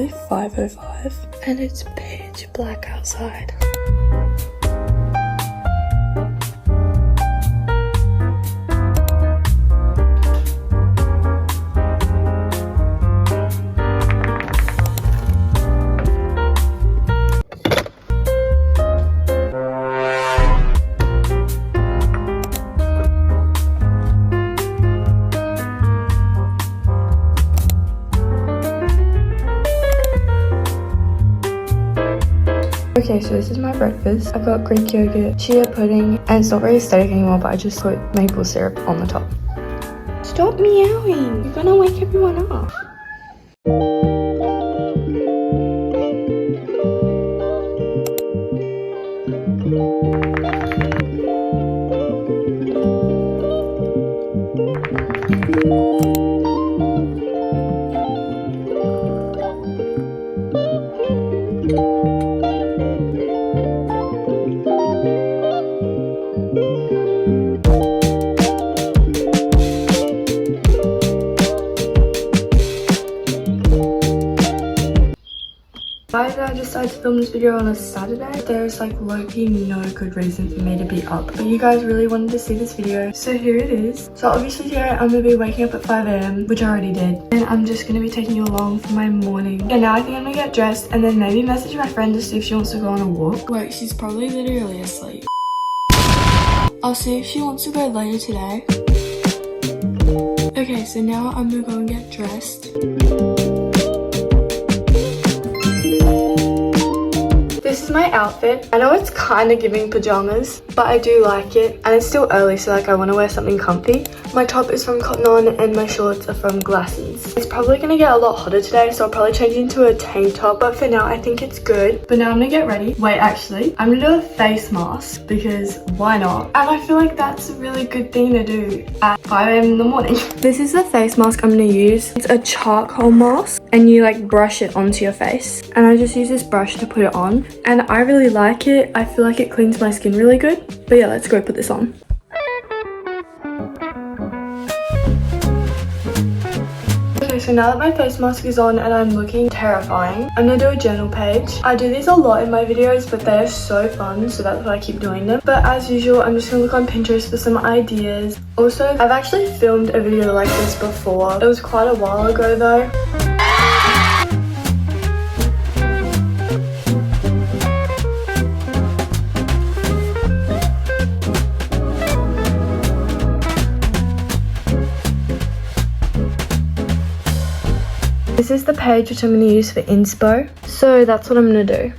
currently 5:05 and it's pitch black outside. Okay, so this is my breakfast. I've got Greek yogurt, chia pudding, and it's not very aesthetic anymore, but I just put maple syrup on the top. Stop meowing! You're gonna wake everyone up. Why did I decide to film this video on a Saturday? There's like low-key no good reason for me to be up, but you guys really wanted to see this video, so here it is. So obviously today I'm gonna be waking up at 5 AM, which I already did, and I'm just gonna be taking you along for my morning. And now I think I'm gonna get dressed and then maybe message my friend to see if she wants to go on a walk. Wait, she's probably literally asleep. I'll see if she wants to go later today. Okay, so now I'm gonna go and get dressed. This is my outfit. I know it's kind of giving pajamas, but I do like it. And it's still early, so like I want to wear something comfy. My top is from Cotton On and my shorts are from GUYSSSS. It's probably going to get a lot hotter today, so I'll probably change into a tank top. But for now, I think it's good. But now I'm going to get ready. Wait, actually, I'm going to do a face mask because why not? And I feel like that's a really good thing to do at 5 AM in the morning. This is the face mask I'm going to use. It's a charcoal mask and you like brush it onto your face. And I just use this brush to put it on. And I really like it. I feel like it cleans my skin really good. But yeah, let's go put this on. Okay, so now that my face mask is on and I'm looking terrifying, I'm gonna do a journal page. I do these a lot in my videos, but they're so fun, so that's why I keep doing them. But as usual, I'm just gonna look on Pinterest for some ideas. Also, I've actually filmed a video like this before. It was quite a while ago though. This is the page which I'm going to use for inspo, so that's what I'm going to do.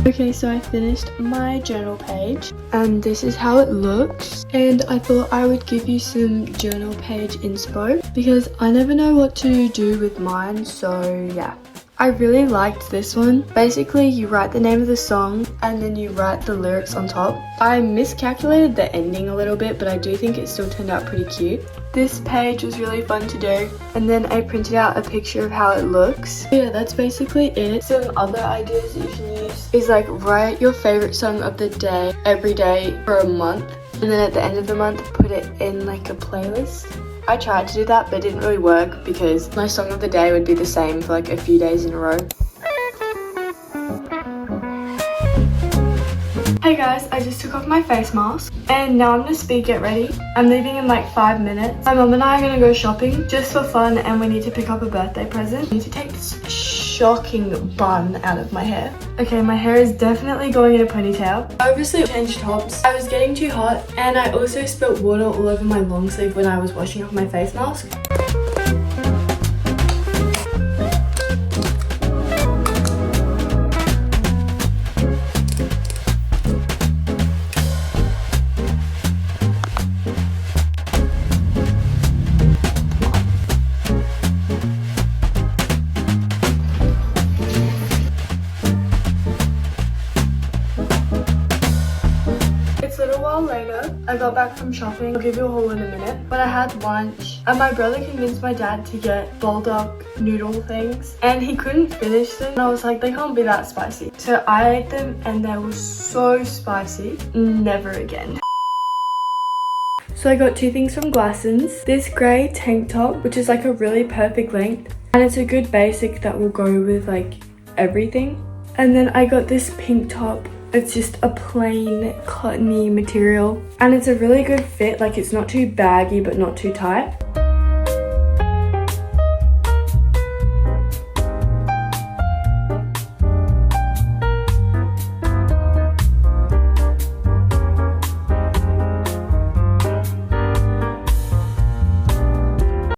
Okay, so I finished my journal page and this is how it looks, and I thought I would give you some journal page inspo because I never know what to do with mine, so yeah. I really liked this one. Basically, you write the name of the song and then you write the lyrics on top. I miscalculated the ending a little bit, but I do think it still turned out pretty cute. This page was really fun to do, and then I printed out a picture of how it looks. Yeah, that's basically it. Some other ideas that you can use is like write your favorite song of the day every day for a month, and then at the end of the month put it in like a playlist. I tried to do that, but it didn't really work because my song of the day would be the same for like a few days in a row. Hey guys, I just took off my face mask and now I'm gonna speed get ready. I'm leaving in like 5 minutes. My mum and I are gonna go shopping just for fun and we need to pick up a birthday present. I need to take this shocking bun out of my hair. Okay, my hair is definitely going in a ponytail. I obviously changed tops. I was getting too hot and I also spilt water all over my long sleeve when I was washing off my face mask. Later, I got got back from shopping. I'll give you a haul in a minute. But I had lunch and my brother convinced my dad to get bulldog noodle things and he couldn't finish them. And I was like, they can't be that spicy. So I ate them and they were so spicy. Never again. So I got two things from GUYSSSS. This grey tank top, which is like a really perfect length. And it's a good basic that will go with like everything. And then I got this pink top. It's just a plain cottony material. And it's a really good fit. Like it's not too baggy but not too tight.